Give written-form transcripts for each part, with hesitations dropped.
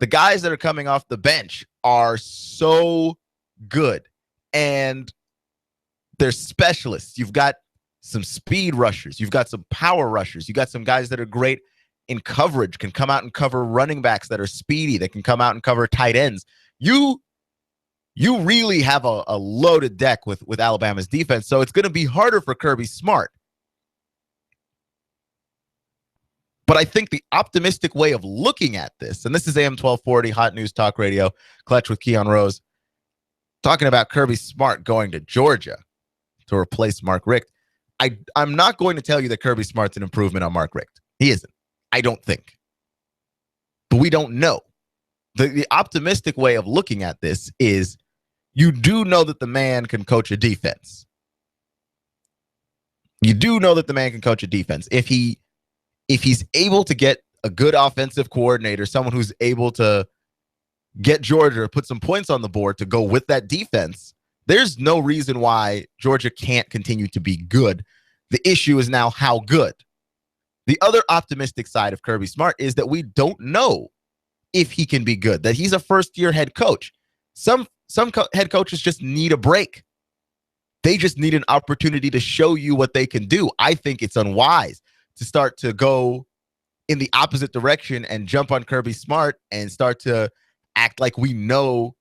the guys that are coming off the bench are so good, and they're specialists. You've got some speed rushers. You've got some power rushers. You got some guys that are great in coverage, can come out and cover running backs that are speedy, that can come out and cover tight ends. You really have a loaded deck with Alabama's defense, so it's going to be harder for Kirby Smart. But I think the optimistic way of looking at this, and this is AM 1240, Hot News Talk Radio, Clutch with Keon Rose, talking about Kirby Smart going to Georgia to replace Mark Richt. I'm not going to tell you that Kirby Smart's an improvement on Mark Richt. He isn't. I don't think. But we don't know. The optimistic way of looking at this is you do know that the man can coach a defense. You do know that the man can coach a defense. If he's able to get a good offensive coordinator, someone who's able to get Georgia, put some points on the board to go with that defense, there's no reason why Georgia can't continue to be good. The issue is now how good. The other optimistic side of Kirby Smart is that we don't know if he can be good, that he's a first-year head coach. Some head coaches just need a break. They just need an opportunity to show you what they can do. I think it's unwise to start to go in the opposite direction and jump on Kirby Smart and start to act like we know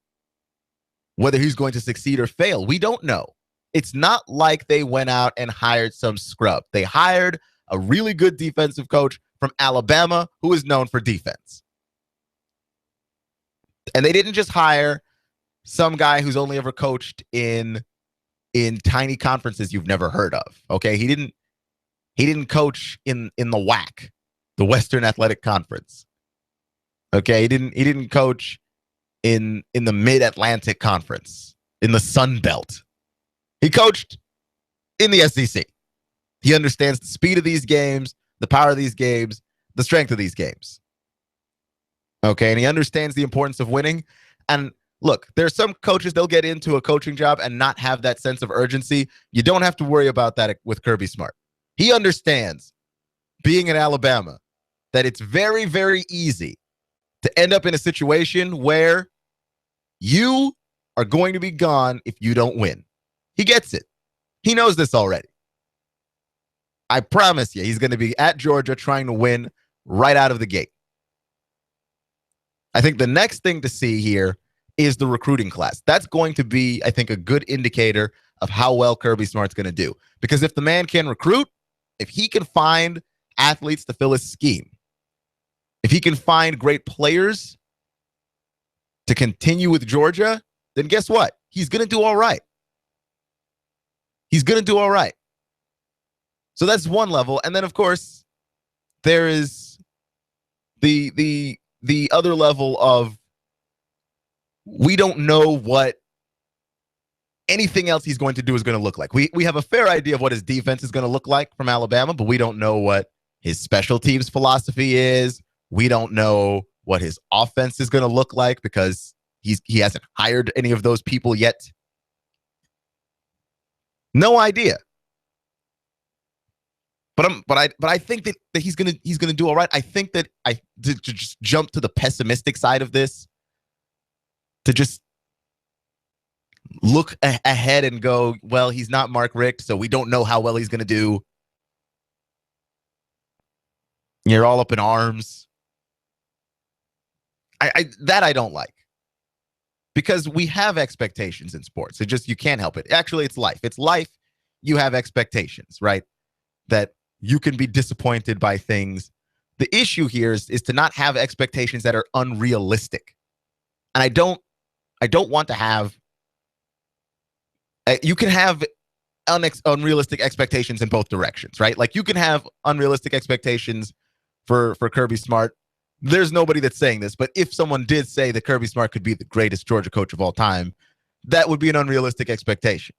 whether he's going to succeed or fail. We don't know. It's not like they went out and hired some scrub. They hired a really good defensive coach from Alabama who is known for defense. And they didn't just hire some guy who's only ever coached in tiny conferences you've never heard of. Okay, he didn't coach in the WAC, the Western Athletic Conference. Okay, he didn't coach in the Mid-Atlantic Conference, in the Sun Belt. He coached in the SEC. He understands the speed of these games, the power of these games, the strength of these games. Okay, and he understands the importance of winning. And look, there's some coaches, they'll get into a coaching job and not have that sense of urgency. You don't have to worry about that with Kirby Smart. He understands, being in Alabama, that it's very, very easy to end up in a situation where you are going to be gone if you don't win. He gets it. He knows this already. I promise you, he's going to be at Georgia trying to win right out of the gate. I think the next thing to see here is the recruiting class. That's going to be, I think, a good indicator of how well Kirby Smart's going to do. Because if the man can recruit, if he can find athletes to fill his scheme, if he can find great players to continue with Georgia, then guess what? He's going to do all right. He's going to do all right. So that's one level. And then, of course, there is the other level of we don't know what anything else he's going to do is going to look like. We have a fair idea of what his defense is going to look like from Alabama, but we don't know what his special teams philosophy is. We don't know what his offense is going to look like because he hasn't hired any of those people yet. No idea. But I think that he's gonna do all right. I think that to just jump to the pessimistic side of this, to just look ahead and go, well, he's not Mark Richt, so we don't know how well he's gonna do. You're all up in arms. I don't like, because we have expectations in sports. You can't help it. Actually, it's life. It's life. You have expectations, right? That you can be disappointed by things. The issue here is to not have expectations that are unrealistic. And I don't want to have, you can have unrealistic expectations in both directions, right? Like you can have unrealistic expectations for Kirby Smart. There's nobody that's saying this, but if someone did say that Kirby Smart could be the greatest Georgia coach of all time, that would be an unrealistic expectation.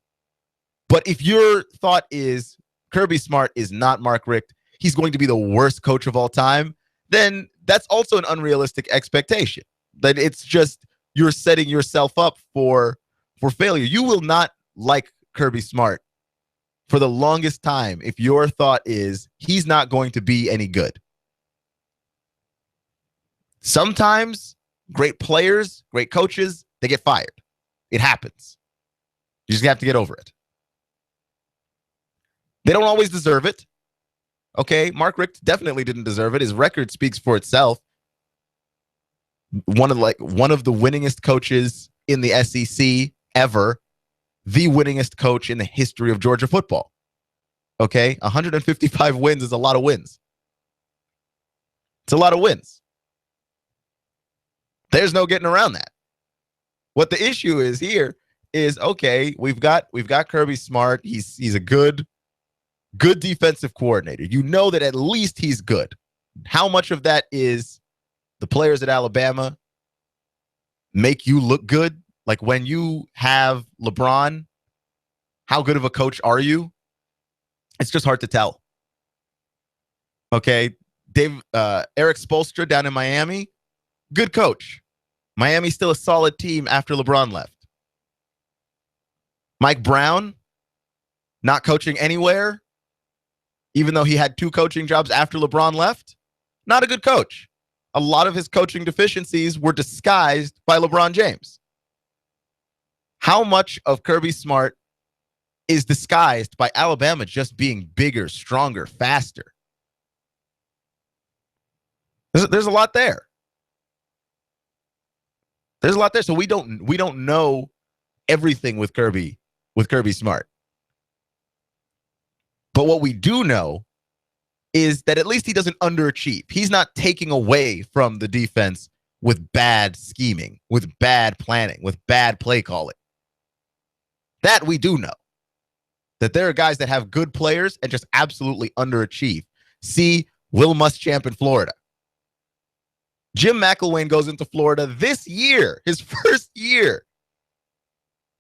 But if your thought is Kirby Smart is not Mark Richt, he's going to be the worst coach of all time, then that's also an unrealistic expectation. That it's just you're setting yourself up for failure. You will not like Kirby Smart for the longest time if your thought is he's not going to be any good. Sometimes great players, great coaches, they get fired. It happens. You just have to get over it. They don't always deserve it. Okay, Mark Richt definitely didn't deserve it. His record speaks for itself. One of the winningest coaches in the SEC ever, the winningest coach in the history of Georgia football. Okay, 155 wins is a lot of wins. It's a lot of wins. There's no getting around that. What the issue is here is, okay, we've got Kirby Smart. He's a good defensive coordinator. You know that at least he's good. How much of that is the players at Alabama make you look good? Like when you have LeBron, how good of a coach are you? It's just hard to tell. Okay, Eric Spoelstra down in Miami, good coach. Miami's still a solid team after LeBron left. Mike Brown, not coaching anywhere, even though he had 2 coaching jobs after LeBron left, not a good coach. A lot of his coaching deficiencies were disguised by LeBron James. How much of Kirby Smart is disguised by Alabama just being bigger, stronger, faster? There's a lot there. There's a lot there. So we don't know everything with Kirby Smart. But what we do know is that at least he doesn't underachieve. He's not taking away from the defense with bad scheming, with bad planning, with bad play calling. That we do know. That there are guys that have good players and just absolutely underachieve. See Will Muschamp in Florida. Jim McElwain goes into Florida this year, his first year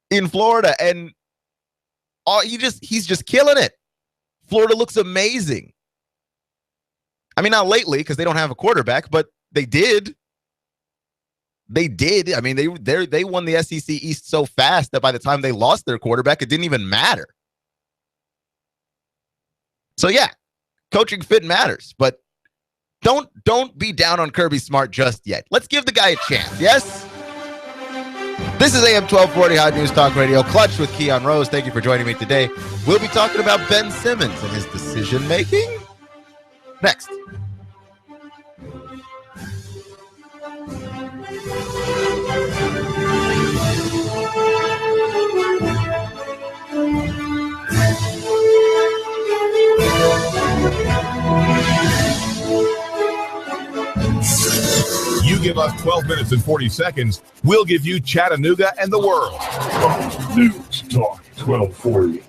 in Florida, and he's just killing it. Florida looks amazing. I mean, not lately because they don't have a quarterback, but they did. They did. I mean, they won the SEC East so fast that by the time they lost their quarterback, it didn't even matter. So yeah, coaching fit matters, but don't be down on Kirby Smart just yet. Let's give the guy a chance. Yes. This is AM 1240 Hot News Talk Radio, Clutch with Keon Rose. Thank you for joining me today. We'll be talking about Ben Simmons and his decision making next. You give us 12 minutes and 40 seconds, we'll give you Chattanooga and the world. News Talk 1240.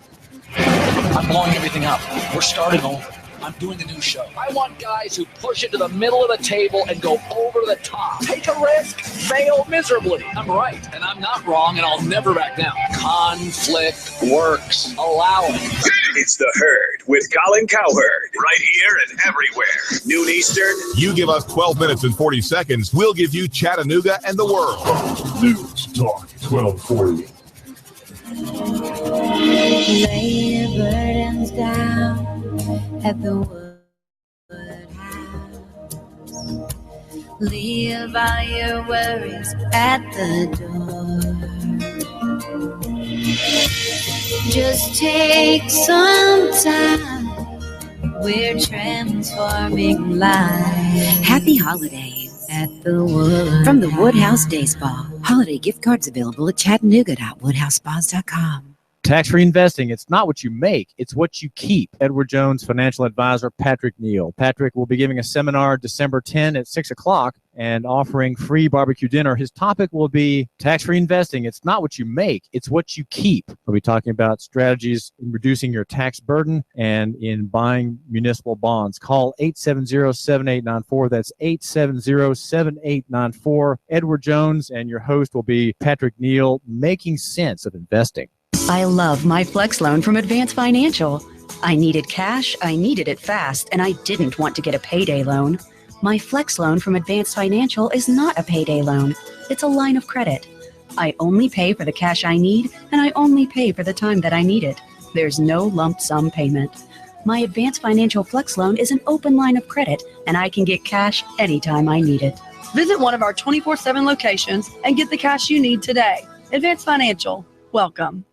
I'm blowing everything up. We're starting over. I'm doing a new show. I want guys who push it to the middle of the table and go over the top. Take a risk, fail miserably. I'm right, and I'm not wrong, and I'll never back down. Conflict works. Allow it. It's The Herd with Colin Cowherd. Right here and everywhere. Noon Eastern. You give us 12 minutes and 40 seconds, we'll give you Chattanooga and the world. News Talk 1240. Lay your burdens down at the Woodhouse. Leave all your worries at the door. Just take some time. We're transforming lives. Happy holidays At the Woodhouse. from the Woodhouse Day Spa. Holiday gift cards available at chattanooga.woodhousespas.com. Tax-free investing, it's not what you make, it's what you keep. Edward Jones financial advisor Patrick Neal. Patrick will be giving a seminar December 10 at 6 o'clock and offering free barbecue dinner. His topic will be tax-free investing. It's not what you make, it's what you keep. We'll be talking about strategies in reducing your tax burden and in buying municipal bonds. Call 870-7894. That's 870-7894. Edward Jones and your host will be Patrick Neal, making sense of investing. I love my Flex loan from Advance Financial. I needed cash, I needed it fast, and I didn't want to get a payday loan. My Flex loan from Advance Financial is not a payday loan. It's a line of credit. I only pay for the cash I need, and I only pay for the time that I need it. There's no lump sum payment. My Advance Financial Flex loan is an open line of credit, and I can get cash anytime I need it. Visit one of our 24/7 locations and get the cash you need today. Advance Financial, welcome.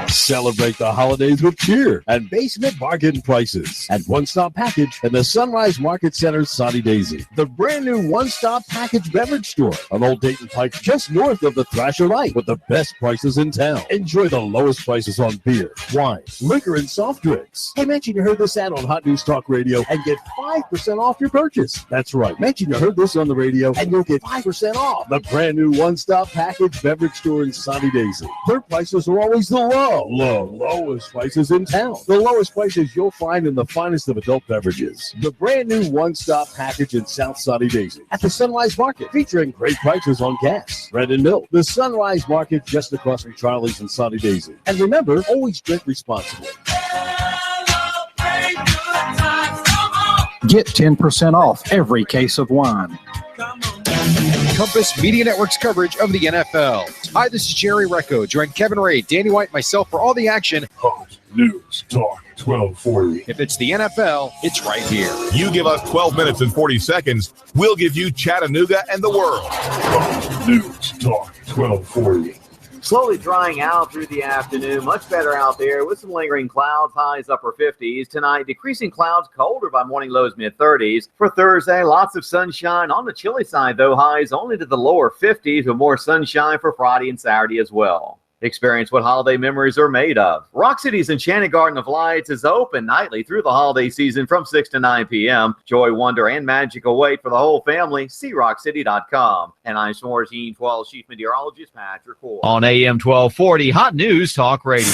Celebrate the holidays with cheer and basement bargain prices at One Stop Package in the Sunrise Market Center, Sunny Daisy. The brand new One Stop Package beverage store on Old Dayton Pike, just north of the Thrasher Light, with the best prices in town. Enjoy the lowest prices on beer, wine, liquor, and soft drinks. Hey, mention you heard this ad on Hot News Talk Radio and get 5% off your purchase. That's right. Mention you heard this on the radio and you'll get 5% off. The brand new One Stop Package beverage store in Sunny Daisy. Their prices are always the lowest prices in town. The lowest prices you'll find in the finest of adult beverages. The brand new One Stop Package in South Sunny Daisy at the Sunrise Market, featuring great prices on gas, bread, and milk. The Sunrise Market just across from Charlie's in Sunny Daisy. And remember, always drink responsibly. Get 10% off every case of wine. Compass Media Network's coverage of the NFL. Hi, this is Jerry Recco. Join Kevin Ray, Danny White, and myself for all the action. Hot News Talk 1240. If it's the NFL, it's right here. You give us 12 minutes and 40 seconds, we'll give you Chattanooga and the world. Hot News Talk 1240. Slowly drying out through the afternoon. Much better out there with some lingering clouds, highs upper 50s. Tonight, decreasing clouds, colder by morning lows mid-30s. For Thursday, lots of sunshine. On the chilly side, though, highs only to the lower 50s with more sunshine for Friday and Saturday as well. Experience what holiday memories are made of. Rock City's Enchanted Garden of Lights is open nightly through the holiday season from 6 to 9 p.m. Joy, wonder, and magic await for the whole family. See rockcity.com. And I'm Team 12 Chief Meteorologist Patrick Ford. On AM 1240, Hot News Talk Radio.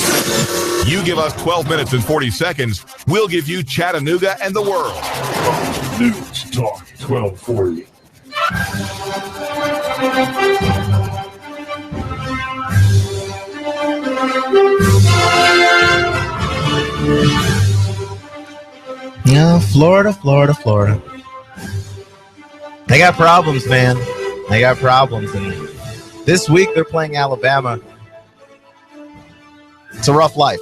You give us 12 minutes and 40 seconds, we'll give you Chattanooga and the world. Hot News Talk 1240. Yeah, Florida. They got problems, man. They got problems. And this week they're playing Alabama. It's a rough life.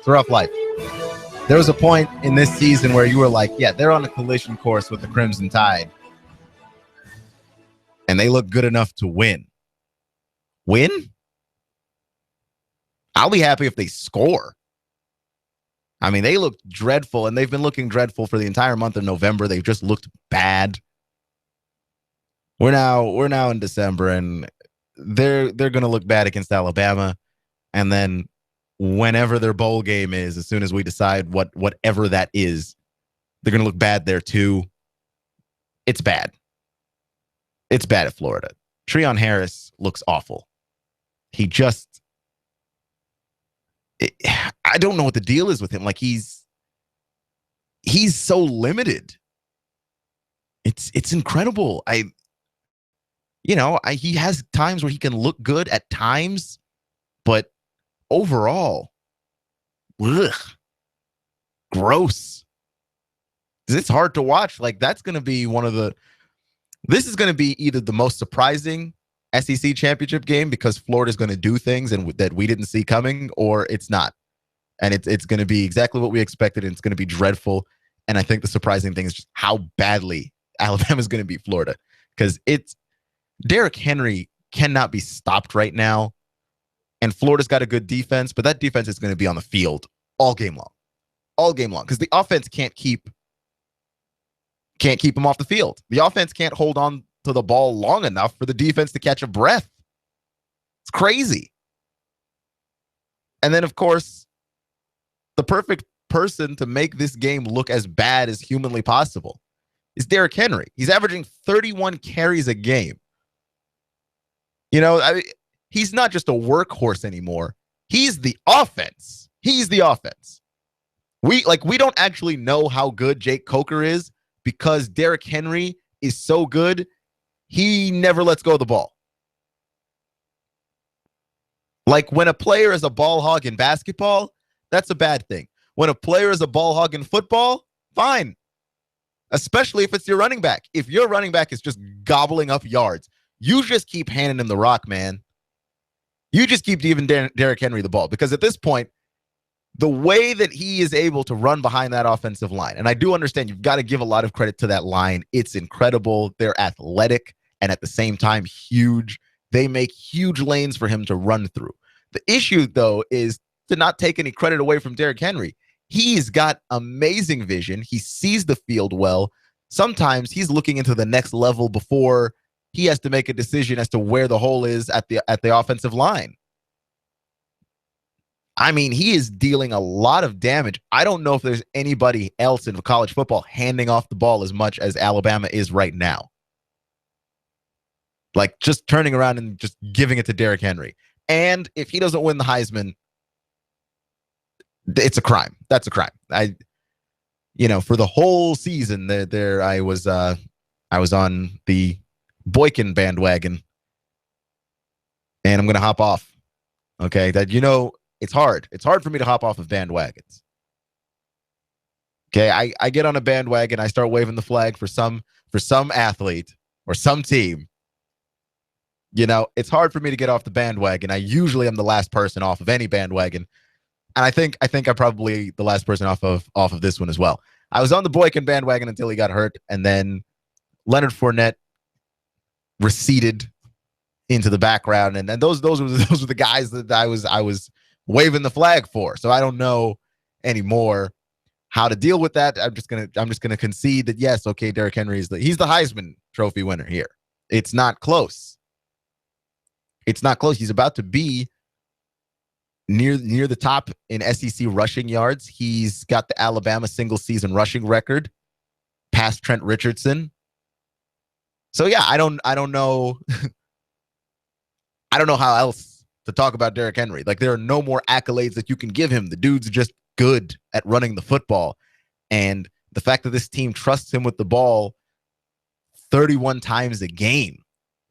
There was a point in this season where you were like, yeah, they're on a collision course with the Crimson Tide. And they look good enough to win. Win? I'll be happy if they score. I mean, they looked dreadful, and they've been looking dreadful for the entire month of November. They've just looked bad. We're now in December, and they're going to look bad against Alabama. And then whenever their bowl game is, as soon as we decide whatever that is, they're going to look bad there too. It's bad. It's bad at Florida. Treon Harris looks awful. I don't know what the deal is with him. Like he's so limited. It's incredible. He has times where he can look good at times, but overall, gross. It's hard to watch. Like that's going to be this is going to be either the most surprising SEC championship game because Florida's going to do things that we didn't see coming, or it's not. And it's going to be exactly what we expected, and it's going to be dreadful. And I think the surprising thing is just how badly Alabama's going to beat Florida, because Derrick Henry cannot be stopped right now. And Florida's got a good defense, but that defense is going to be on the field all game long, because the offense can't keep them off the field. The offense can't hold on to the ball long enough for the defense to catch a breath. It's crazy. And then, of course, the perfect person to make this game look as bad as humanly possible is Derrick Henry. He's averaging 31 carries a game. He's not just a workhorse anymore. He's the offense. We don't actually know how good Jake Coker is because Derrick Henry is so good. He never lets go of the ball. Like when a player is a ball hog in basketball, that's a bad thing. When a player is a ball hog in football, fine. Especially if it's your running back. If your running back is just gobbling up yards, you just keep handing him the rock, man. You just keep giving Derrick Henry the ball, because at this point, the way that he is able to run behind that offensive line, and I do understand you've got to give a lot of credit to that line. It's incredible. They're athletic and at the same time huge. They make huge lanes for him to run through. The issue, though, is to not take any credit away from Derrick Henry. He's got amazing vision. He sees the field well. Sometimes he's looking into the next level before he has to make a decision as to where the hole is at the offensive line. I mean, he is dealing a lot of damage. I don't know if there's anybody else in college football handing off the ball as much as Alabama is right now. Like, just turning around and just giving it to Derrick Henry. And if he doesn't win the Heisman, it's a crime. That's a crime. For the whole season, I was on the Boykin bandwagon, and I'm going to hop off. Okay, it's hard. It's hard for me to hop off of bandwagons. Okay, I get on a bandwagon, I start waving the flag for some athlete or some team. It's hard for me to get off the bandwagon. I usually am the last person off of any bandwagon. And I think I'm probably the last person off of this one as well. I was on the Boykin bandwagon until he got hurt, and then Leonard Fournette receded into the background, and then those were the guys that I was waving the flag for. So I don't know anymore how to deal with that. I'm just gonna concede that yes, okay, Derrick Henry he's the Heisman Trophy winner here. It's not close. It's not close. He's about to be near the top in SEC rushing yards. He's got the Alabama single season rushing record, past Trent Richardson. So yeah, I don't know. I don't know how else to talk about Derrick Henry. Like, there are no more accolades that you can give him. The dude's just good at running the football. And the fact that this team trusts him with the ball 31 times a game,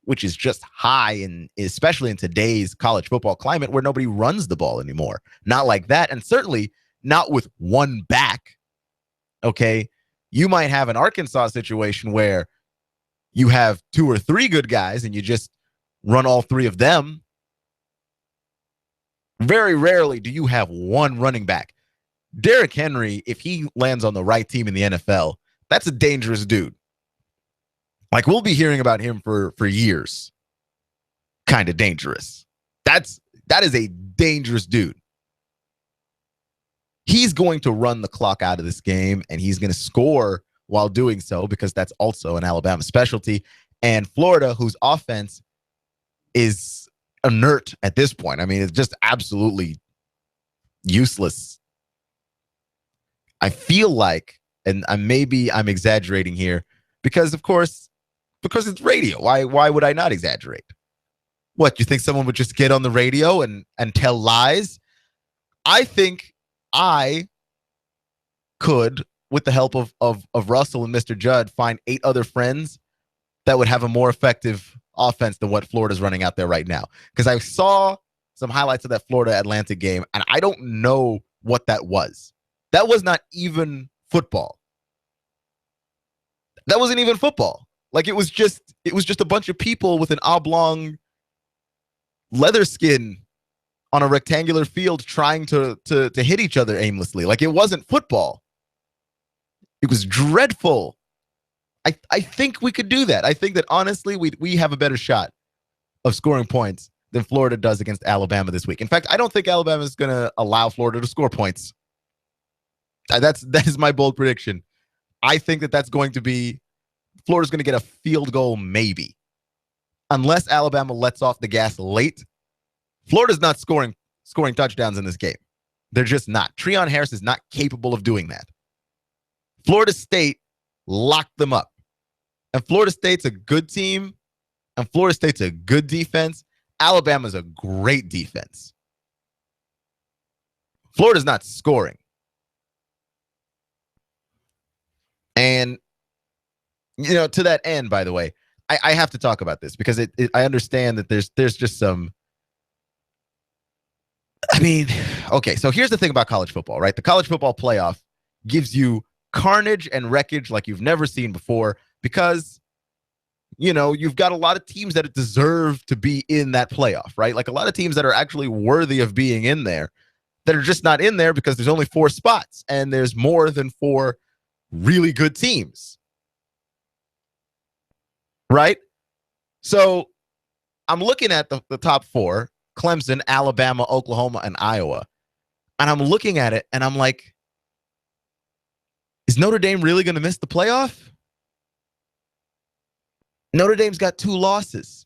which is just high, and especially in today's college football climate where nobody runs the ball anymore. Not like that, and certainly not with one back. Okay, you might have an Arkansas situation where you have 2 or 3 good guys and you just run all 3 of them. Very rarely do you have one running back. Derrick Henry, if he lands on the right team in the NFL, that's a dangerous dude. Like, we'll be hearing about him for years. Kind of dangerous. That is a dangerous dude. He's going to run the clock out of this game, and he's going to score while doing so, because that's also an Alabama specialty. And Florida, whose offense is inert at this point. I mean, it's just absolutely useless. I feel like, and maybe I'm exaggerating here, because it's radio. Why would I not exaggerate? What, you think someone would just get on the radio and tell lies? I think I could, with the help of Russell and Mr. Judd, find 8 other friends that would have a more effective offense than what Florida's running out there right now. Because I saw some highlights of that Florida-Atlanta game, and I don't know what that was. That was not even football. That wasn't even football. Like, it was just a bunch of people with an oblong leather skin on a rectangular field trying to hit each other aimlessly. Like, it wasn't football. It was dreadful. I think we could do that. I think that, honestly, we have a better shot of scoring points than Florida does against Alabama this week. In fact, I don't think Alabama is going to allow Florida to score points. That is my bold prediction. I think that's going to be, Florida's going to get a field goal, maybe. Unless Alabama lets off the gas late, Florida's not scoring touchdowns in this game. They're just not. Treon Harris is not capable of doing that. Florida State locked them up. And Florida State's a good team, and Florida State's a good defense. Alabama's a great defense. Florida's not scoring. And, to that end, by the way, I have to talk about this because I understand that there's just some. I mean, okay, so here's the thing about college football, right? The college football playoff gives you carnage and wreckage like you've never seen before because, you've got a lot of teams that deserve to be in that playoff, right? Like a lot of teams that are actually worthy of being in there. that are just not in there because there's only 4 spots and there's more than 4 really good teams. Right? So I'm looking at the top 4, Clemson, Alabama, Oklahoma, and Iowa. And I'm looking at it and I'm like, is Notre Dame really going to miss the playoff? Notre Dame's got 2 losses.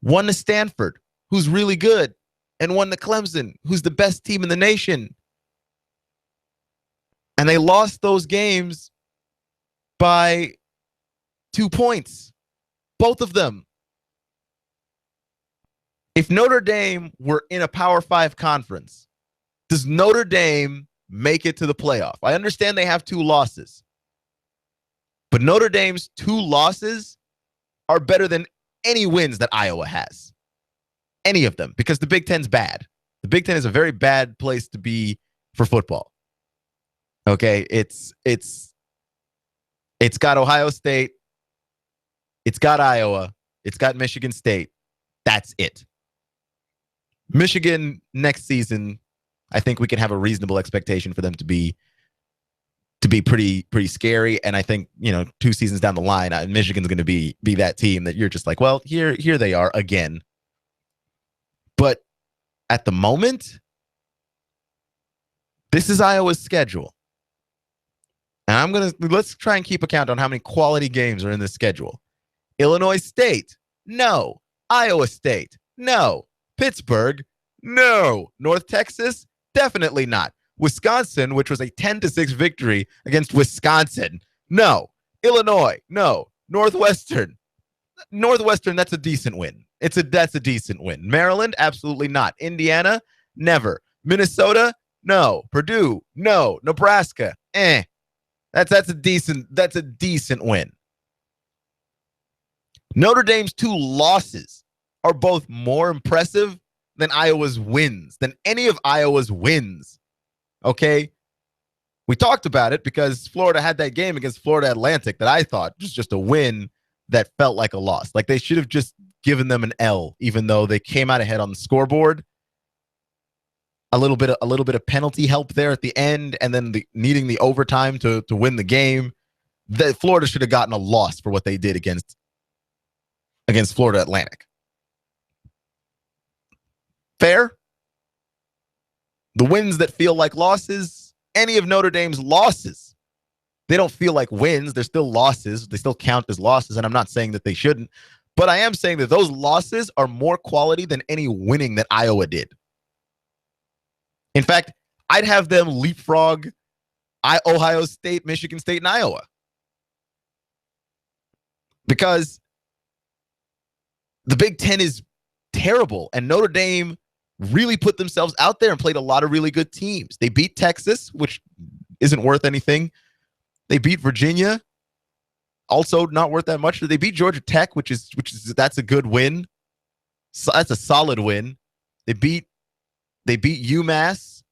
One to Stanford, who's really good, and one to Clemson, who's the best team in the nation. And they lost those games by 2 points, both of them. If Notre Dame were in a Power 5 conference, does Notre Dame make it to the playoff? I understand they have 2 losses, but Notre Dame's 2 losses are better than any wins that Iowa has. Any of them, because the Big Ten's bad. The Big Ten is a very bad place to be for football. Okay, it's got Ohio State, it's got Iowa, it's got Michigan State. That's it. Michigan next season, I think we can have a reasonable expectation for them to be pretty scary. And I think, 2 seasons down the line, Michigan's going to be that team that you're just like, well, here they are again. But at the moment, this is Iowa's schedule. And let's try and keep account on how many quality games are in this schedule. Illinois State, no. Iowa State, no. Pittsburgh, no. North Texas, definitely not. Wisconsin, which was a 10-6 victory against Wisconsin, no. Illinois, no. Northwestern, that's a decent win. That's a decent win. Maryland, absolutely not. Indiana, never. Minnesota, no. Purdue, no. Nebraska, That's a decent win. Notre Dame's 2 losses are both more impressive than Iowa's wins, than any of Iowa's wins. Okay? We talked about it because Florida had that game against Florida Atlantic that I thought was just a win that felt like a loss. Like they should have just given them an L, even though they came out ahead on the scoreboard. A little bit of penalty help there at the end, and then needing the overtime to win the game. Florida should have gotten a loss for what they did against Florida Atlantic. Fair? The wins that feel like losses, any of Notre Dame's losses, they don't feel like wins. They're still losses. They still count as losses, and I'm not saying that they shouldn't, but I am saying that those losses are more quality than any winning that Iowa did. In fact, I'd have them leapfrog Ohio State, Michigan State, and Iowa. Because the Big Ten is terrible, and Notre Dame really put themselves out there and played a lot of really good teams. They beat Texas, which isn't worth anything. They beat Virginia, also not worth that much. They beat Georgia Tech, which is that's a good win. So that's a solid win. They beat UMass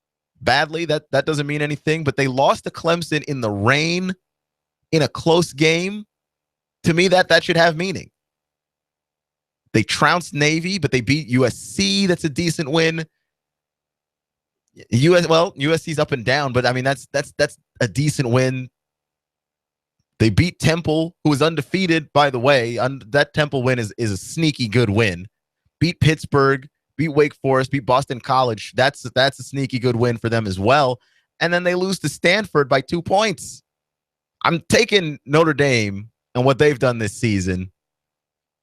badly. That doesn't mean anything, but they lost to Clemson in the rain in a close game. To me, that should have meaning. They trounced Navy, but they beat USC. That's a decent win. USC's up and down, but I mean that's a decent win. They beat Temple, who is undefeated, by the way. That Temple win is a sneaky good win. Beat Pittsburgh, beat Wake Forest, beat Boston College. That's a sneaky good win for them as well. And then they lose to Stanford by 2 points. I'm taking Notre Dame and what they've done this season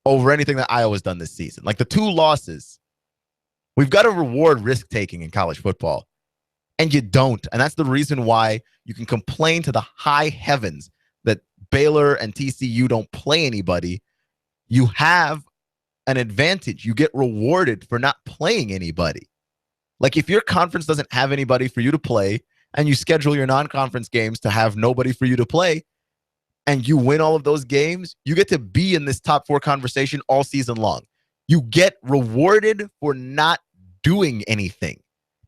over anything that Iowa's done this season. Like the 2 losses, we've got to reward risk-taking in college football. And you don't. And that's the reason why you can complain to the high heavens that Baylor and TCU don't play anybody. You have an advantage. You get rewarded for not playing anybody. Like if your conference doesn't have anybody for you to play and you schedule your non-conference games to have nobody for you to play and you win all of those games, you get to be in this top 4 conversation all season long. You get rewarded for not doing anything.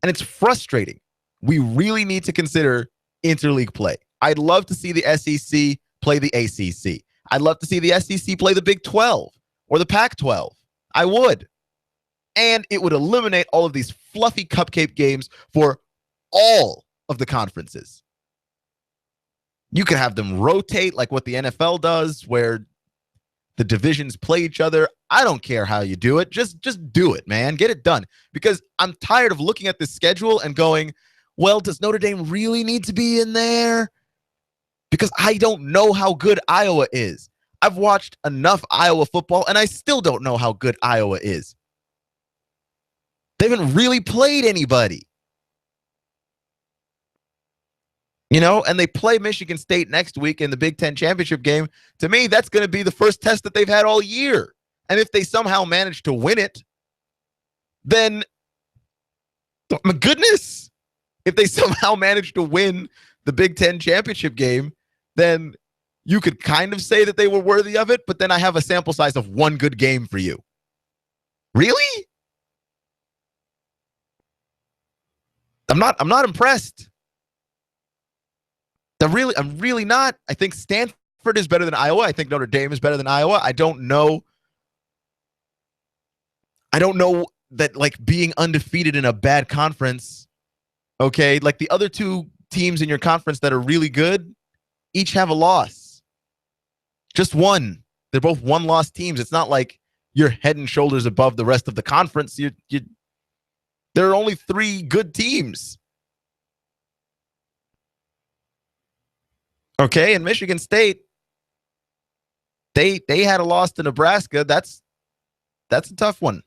And it's frustrating. We really need to consider interleague play. I'd love to see the SEC play the ACC. I'd love to see the SEC play the Big 12 or the Pac 12. I would. And it would eliminate all of these fluffy cupcake games for all of the conferences. You could have them rotate like what the NFL does, where the divisions play each other. I don't care how you do it. Just do it, man. Get it done. Because I'm tired of looking at this schedule and going, well, does Notre Dame really need to be in there? Because I don't know how good Iowa is. I've watched enough Iowa football, and I still don't know how good Iowa is. They haven't really played anybody. You know, and they play Michigan State next week in the Big Ten championship game. To me, that's going to be the first test that they've had all year. And if they somehow manage to win it, then, oh my goodness, if they somehow manage to win the Big Ten championship game, then you could kind of say that they were worthy of it. But then I have a sample size of one good game for you. Really? I'm not impressed. I'm really not. I think Stanford is better than Iowa. I think Notre Dame is better than Iowa. I don't know that, like, being undefeated in a bad conference, okay, like the other two teams in your conference that are really good each have a loss. Just one. They're both one-loss teams. It's not like you're head and shoulders above the rest of the conference. There are only three good teams. Okay, and Michigan State, they had a loss to Nebraska. That's a tough one.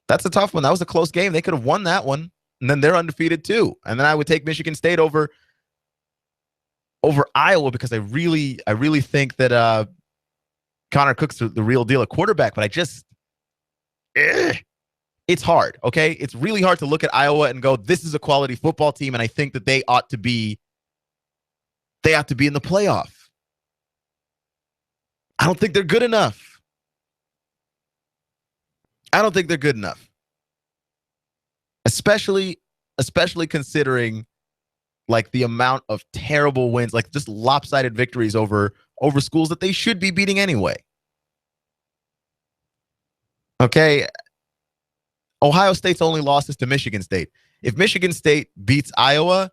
That's a tough one. That was a close game. They could have won that one, and then they're undefeated too. And then I would take Michigan State over Iowa because I really think that Connor Cook's the real deal at quarterback. But it's hard. Okay, it's really hard to look at Iowa and go, this is a quality football team, and I think that they ought to be in the playoff. I don't think they're good enough. Especially considering, like, the amount of terrible wins, like just lopsided victories over schools that they should be beating anyway. Okay. Ohio State's only loss is to Michigan State. If Michigan State beats Iowa,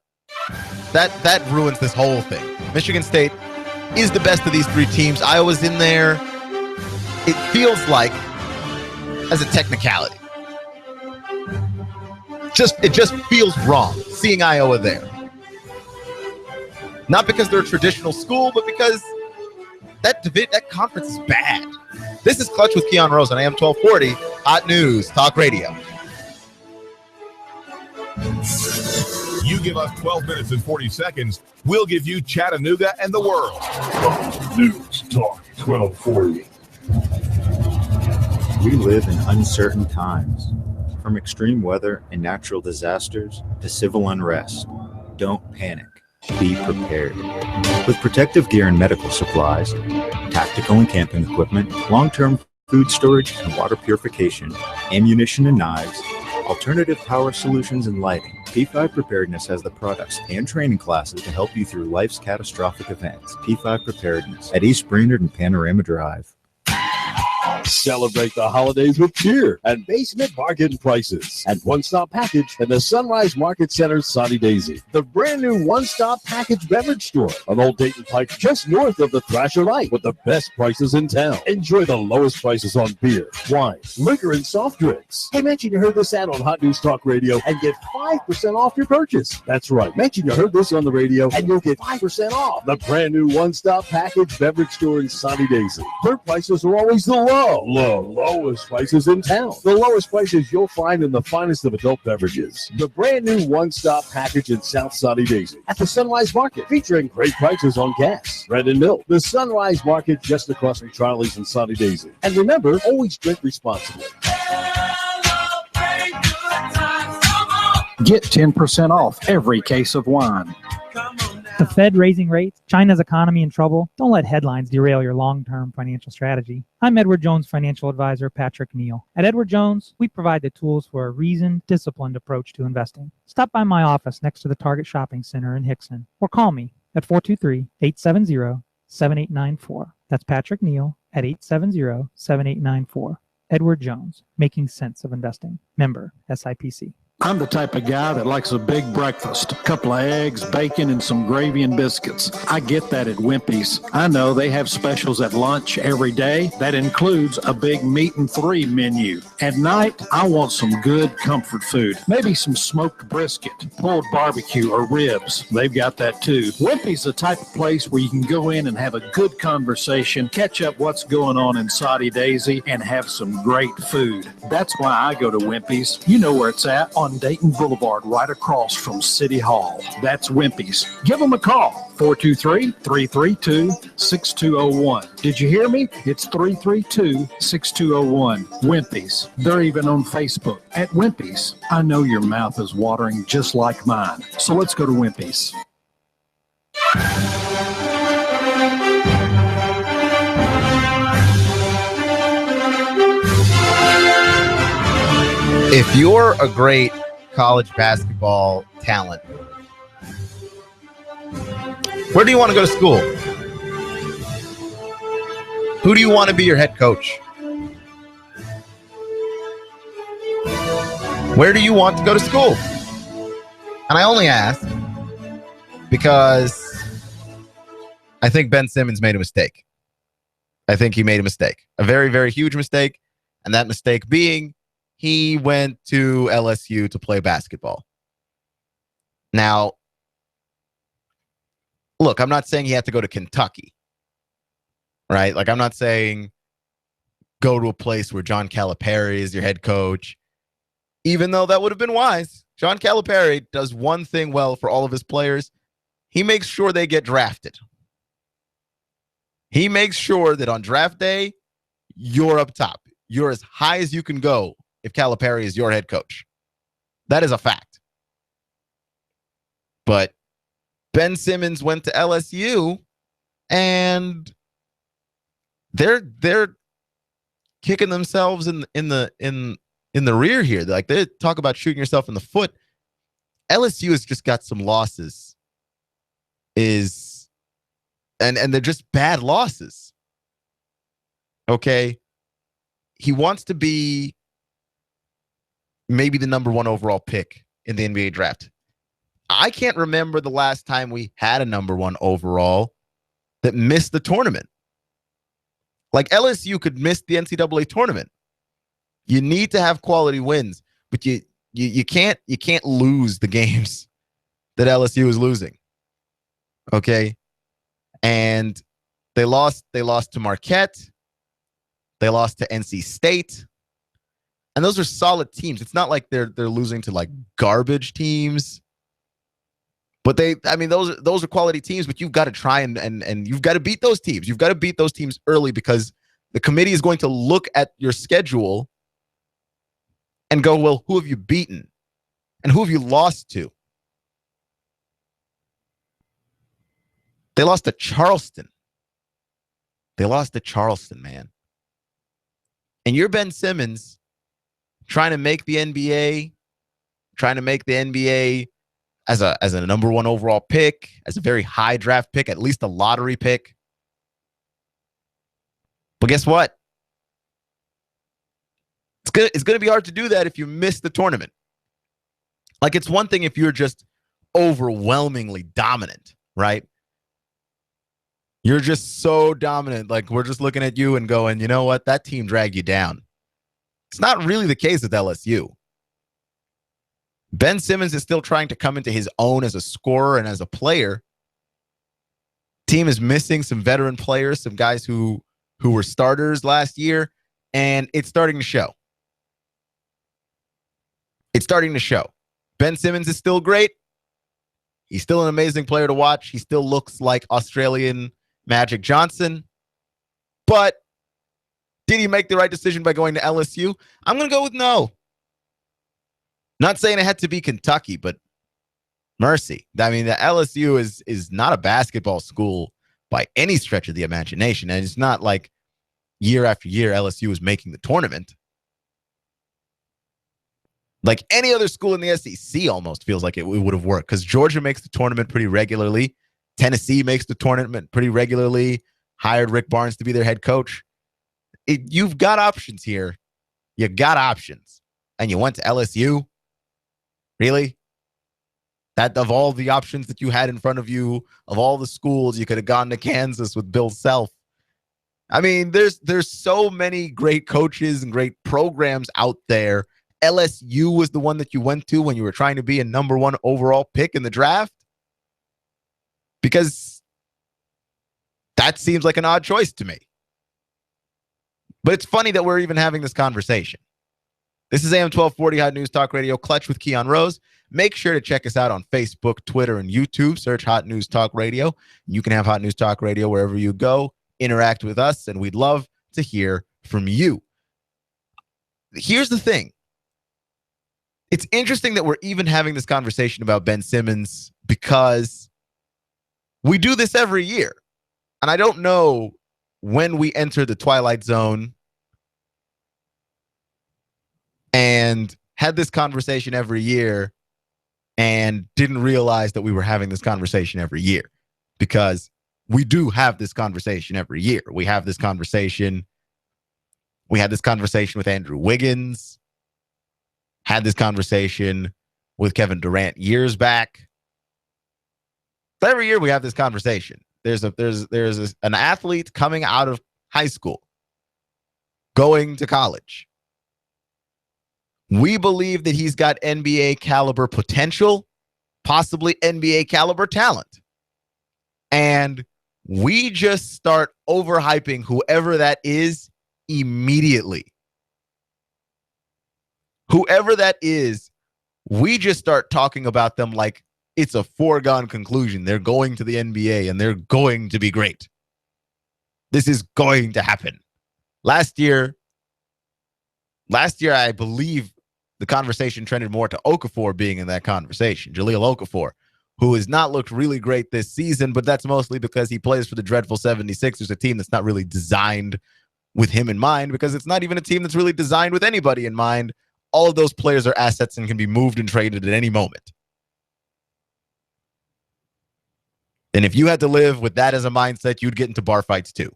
that ruins this whole thing. Michigan State is the best of these three teams. Iowa's in there. It feels like, as a technicality, it just feels wrong seeing Iowa there. Not because they're a traditional school, but because that conference is bad. This is Clutch with Keon Rose on AM 1240, Hot News Talk Radio. You give us 12 minutes and 40 seconds, we'll give you Chattanooga and the world. News Talk 1240. We live in uncertain times. From extreme weather and natural disasters to civil unrest, don't panic. Be prepared. With protective gear and medical supplies, tactical and camping equipment, long-term food storage and water purification, ammunition and knives, alternative power solutions and lighting, P5 Preparedness has the products and training classes to help you through life's catastrophic events. P5 Preparedness at East Brainerd and Panorama Drive. Celebrate the holidays with cheer and basement bargain prices at One Stop Package in the Sunrise Market Center's Sunny Daisy. The brand new One Stop Package beverage store on Old Dayton Pike, just north of the Thrasher Light, with the best prices in town. Enjoy the lowest prices on beer, wine, liquor, and soft drinks. Hey, mention you heard this ad on Hot News Talk Radio and get 5% off your purchase. That's right. Mention you heard this on the radio and you'll get 5% off. The brand new One Stop Package beverage store in Sunny Daisy. Their prices are always the lowest prices in town. The lowest prices you'll find in the finest of adult beverages. The brand new One Stop Package in South Sunny Daisy at the Sunrise Market, featuring great prices on gas, bread, and milk. The Sunrise Market just across from Charlie's in Sunny Daisy. And remember, always drink responsibly. Get 10% off every case of wine. The Fed raising rates, China's economy in trouble. Don't let headlines derail your long-term financial strategy. I'm Edward Jones financial advisor Patrick Neal. At Edward Jones, we provide the tools for a reasoned, disciplined approach to investing. Stop by my office next to the Target Shopping Center in Hickson, or call me at 423-870-7894. That's Patrick Neal at 870-7894. Edward Jones, Making Sense of Investing. Member SIPC. I'm the type of guy that likes a big breakfast, a couple of eggs, bacon, and some gravy and biscuits. I get that at Wimpy's. I know they have specials at lunch every day. That includes a big meat and three menu. At night, I want some good comfort food. Maybe some smoked brisket, pulled barbecue, or ribs. They've got that too. Wimpy's the type of place where you can go in and have a good conversation, catch up what's going on in Saudi Daisy, and have some great food. That's why I go to Wimpy's. You know where it's at, on Dayton Boulevard, right across from City Hall. That's Wimpy's. Give them a call, 423-332-6201. Did you hear me? It's 332-6201. Wimpy's. They're even on Facebook at Wimpy's. I know your mouth is watering just like mine. So let's go to Wimpy's. If you're a great college basketball talent, where do you want to go to school? Who do you want to be your head coach? Where do you want to go to school? And I only ask because I think Ben Simmons made a mistake. I think he made a mistake, a very, very huge mistake. And that mistake being he went to LSU to play basketball. Now, look, I'm not saying he had to go to Kentucky, right? Like, I'm not saying go to a place where John Calipari is your head coach, even though that would have been wise. John Calipari does one thing well for all of his players. He makes sure they get drafted. He makes sure that on draft day, you're up top. You're as high as you can go if Calipari is your head coach. That is a fact. But Ben Simmons went to LSU, and they're kicking themselves in the rear here. Like, they talk about shooting yourself in the foot. LSU has just got some losses. And they're just bad losses. Okay. He wants to be maybe the number 1 overall pick in the NBA draft. I can't remember the last time we had a number 1 overall that missed the tournament. Like, LSU could miss the NCAA tournament. You need to have quality wins, but you can't lose the games that LSU is losing. Okay? And they lost to Marquette. They lost to NC State. And those are solid teams. It's not like they're losing to like garbage teams. But those are quality teams, but you've got to try and you've got to beat those teams. You've got to beat those teams early because the committee is going to look at your schedule and go, well, who have you beaten? And who have you lost to? They lost to Charleston. Man. And you're Ben Simmons trying to make the NBA as a number 1 overall pick, as a very high draft pick, at least a lottery pick. But guess what? It's going to be hard to do that if you miss the tournament. Like, it's one thing if you're just overwhelmingly dominant, right? You're just so dominant. Like, we're just looking at you and going, you know what? That team dragged you down. It's not really the case with LSU. Ben Simmons is still trying to come into his own as a scorer and as a player. Team is missing some veteran players, some guys who were starters last year, and it's starting to show. Ben Simmons is still great. He's still an amazing player to watch. He still looks like Australian Magic Johnson. But did he make the right decision by going to LSU? I'm going to go with no. Not saying it had to be Kentucky, but mercy. I mean, the LSU is not a basketball school by any stretch of the imagination. And it's not like year after year LSU is making the tournament. Like any other school in the SEC almost feels like it would have worked because Georgia makes the tournament pretty regularly. Tennessee makes the tournament pretty regularly. Hired Rick Barnes to be their head coach. You've got options here You got options. And you went to LSU? Really? That of all the options that you had in front of you, of all the schools, you could have gone to Kansas with Bill Self. I mean, there's so many great coaches and great programs out there. LSU was the one that you went to when you were trying to be a number 1 overall pick in the draft? Because that seems like an odd choice to me. But it's funny that we're even having this conversation. This is AM 1240 Hot News Talk Radio, Clutch with Keon Rose. Make sure to check us out on Facebook, Twitter, and YouTube. Search Hot News Talk Radio. You can have Hot News Talk Radio wherever you go. Interact with us, and we'd love to hear from you. Here's the thing. It's interesting that we're even having this conversation about Ben Simmons because we do this every year. And I don't know when we enter the twilight zone and had this conversation every year and didn't realize that we were having this conversation every year, because we do have this conversation every year. We have this conversation. We had this conversation with Andrew Wiggins, had this conversation with Kevin Durant years back. But every year we have this conversation. There's an athlete coming out of high school, going to college. We believe that he's got NBA caliber potential, possibly NBA caliber talent. And we just start overhyping whoever that is immediately. Whoever that is, we just start talking about them like it's a foregone conclusion. They're going to the NBA and they're going to be great. This is going to happen. Last year, I believe the conversation trended more to Okafor being in that conversation. Jahlil Okafor, who has not looked really great this season, but that's mostly because he plays for the dreadful 76ers, a team that's not really designed with him in mind, because it's not even a team that's really designed with anybody in mind. All of those players are assets and can be moved and traded at any moment. And if you had to live with that as a mindset, you'd get into bar fights too.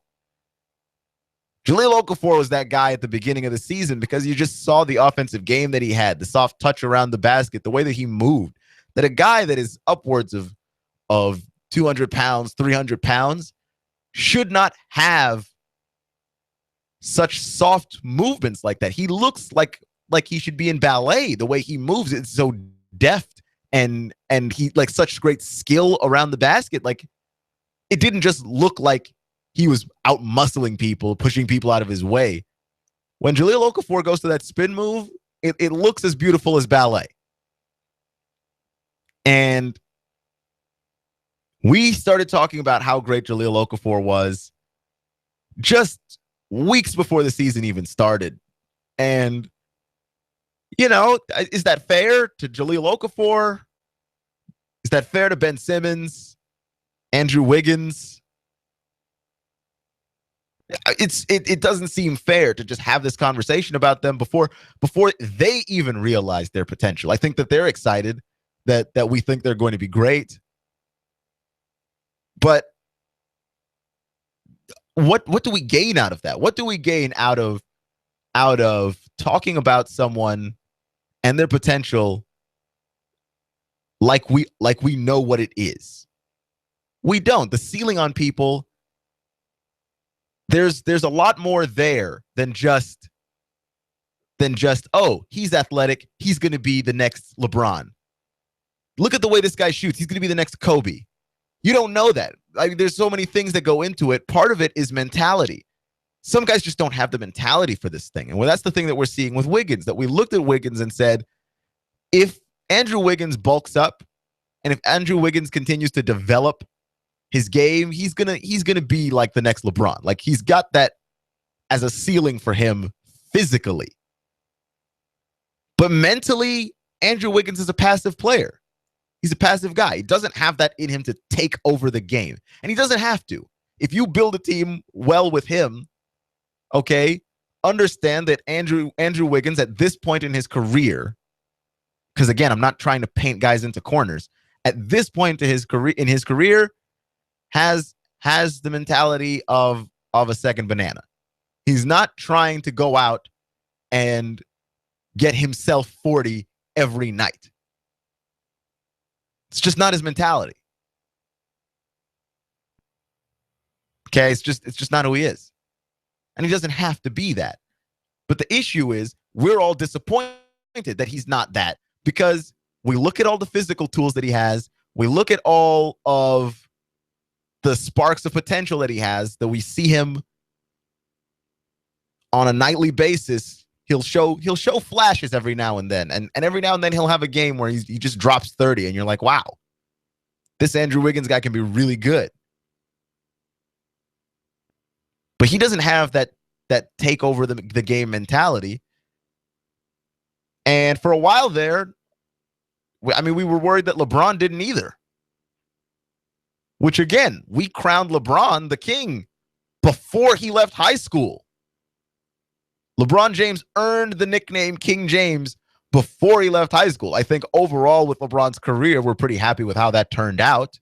Jahlil Okafor was that guy at the beginning of the season because you just saw the offensive game that he had, the soft touch around the basket, the way that he moved, that a guy that is upwards of 200 pounds, 300 pounds should not have such soft movements like that. He looks like he should be in ballet. The way he moves, it's so deft and he like such great skill around the basket. Like, it didn't just look like he was out muscling people, pushing people out of his way. When Jahlil Okafor goes to that spin move, it looks as beautiful as ballet. And we started talking about how great Jahlil Okafor was just weeks before the season even started. And, you know, is that fair to Jahlil Okafor? Is that fair to Ben Simmons, Andrew Wiggins? It doesn't seem fair to just have this conversation about them before they even realize their potential. I think that they're excited that we think they're going to be great. But what do we gain out of that? What do we gain out of talking about someone and their potential like we know what it is? We don't. The ceiling on people, there's a lot more there than just oh, he's athletic, he's going to be the next LeBron. Look at the way this guy shoots. He's going to be the next Kobe. You don't know that. I mean, there's so many things that go into it. Part of it is mentality. Some guys just don't have the mentality for this thing. And well, that's the thing that we're seeing with Wiggins, that we looked at Wiggins and said, if Andrew Wiggins bulks up and if Andrew Wiggins continues to develop his game, he's gonna be like the next LeBron. Like, he's got that as a ceiling for him physically. But mentally, Andrew Wiggins is a passive player. He's a passive guy. He doesn't have that in him to take over the game. And he doesn't have to. If you build a team well with him, okay, understand that Andrew Wiggins at this point in his career, because again, I'm not trying to paint guys into corners, at this point in his career, has the mentality of a second banana. He's not trying to go out and get himself 40 every night. It's just not his mentality. Okay, it's just not who he is. And he doesn't have to be that. But the issue is we're all disappointed that he's not that, because we look at all the physical tools that he has. We look at all of the sparks of potential that he has, that we see him on a nightly basis. He'll show flashes every now and then. And every now and then he'll have a game where he just drops 30 and you're like, wow, this Andrew Wiggins guy can be really good. But he doesn't have that take over the game mentality. And for a while there, we were worried that LeBron didn't either. Which, again, we crowned LeBron the king before he left high school. LeBron James earned the nickname King James before he left high school. I think overall with LeBron's career, we're pretty happy with how that turned out.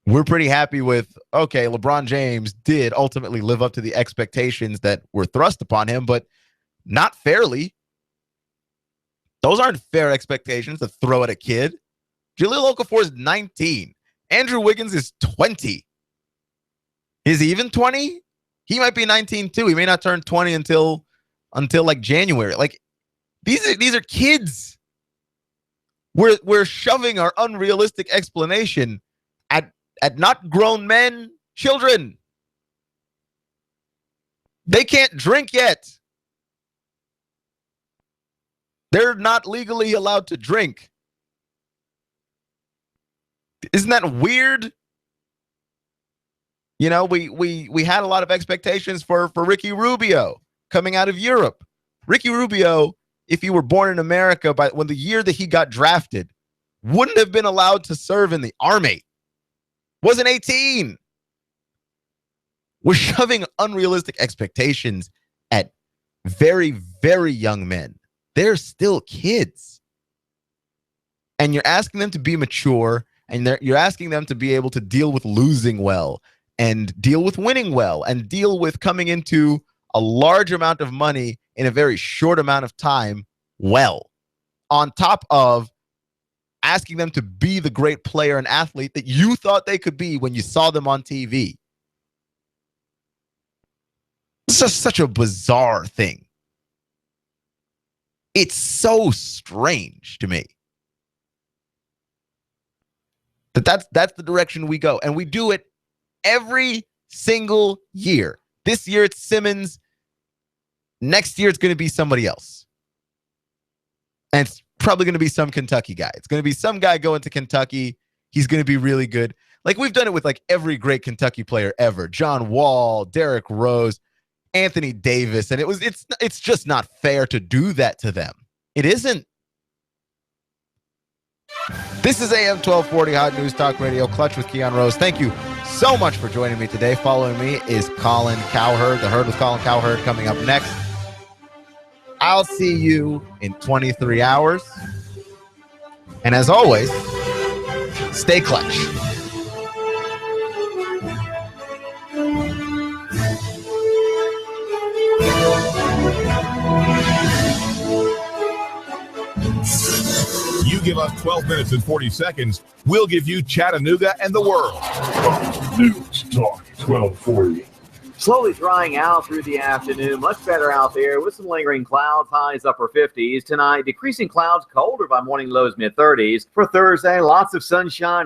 We're pretty happy with, okay, LeBron James did ultimately live up to the expectations that were thrust upon him, but not fairly. Those aren't fair expectations to throw at a kid. Jahlil Okafor is 19. Andrew Wiggins is 20. Is he even 20? He might be 19 too. He may not turn 20 until like January. Like these are kids. We're shoving our unrealistic explanation at not grown men, children. They can't drink yet. They're not legally allowed to drink. Isn't that weird? You know, we had a lot of expectations for Ricky Rubio coming out of Europe. Ricky Rubio, if he were born in America when the year that he got drafted, wouldn't have been allowed to serve in the Army. Wasn't 18. We're shoving unrealistic expectations at very, very young men. They're still kids. And you're asking them to be mature, and you're asking them to be able to deal with losing well, and deal with winning well, and deal with coming into a large amount of money in a very short amount of time well, on top of asking them to be the great player and athlete that you thought they could be when you saw them on TV. It's just such a bizarre thing. It's so strange to me that's the direction we go. And we do it every single year. This year it's Simmons. Next year it's going to be somebody else. And it's probably going to be some Kentucky guy. It's going to be some guy going to Kentucky. He's going to be really good. Like we've done it with like every great Kentucky player ever. John Wall, Derrick Rose, Anthony Davis. And it's just not fair to do that to them. It isn't. This is AM 1240 Hot News Talk Radio, Clutch with Keon Rose. Thank you so much for joining me today. Following me is Colin Cowherd. The Herd with Colin Cowherd coming up next. I'll see you in 23 hours. And as always, stay clutch. You give us 12 minutes and 40 seconds, we'll give you Chattanooga and the world. News Talk 1240. Slowly drying out through the afternoon. Much better out there with some lingering clouds, highs upper 50s. Tonight, decreasing clouds, colder by morning lows mid-30s. For Thursday, lots of sunshine.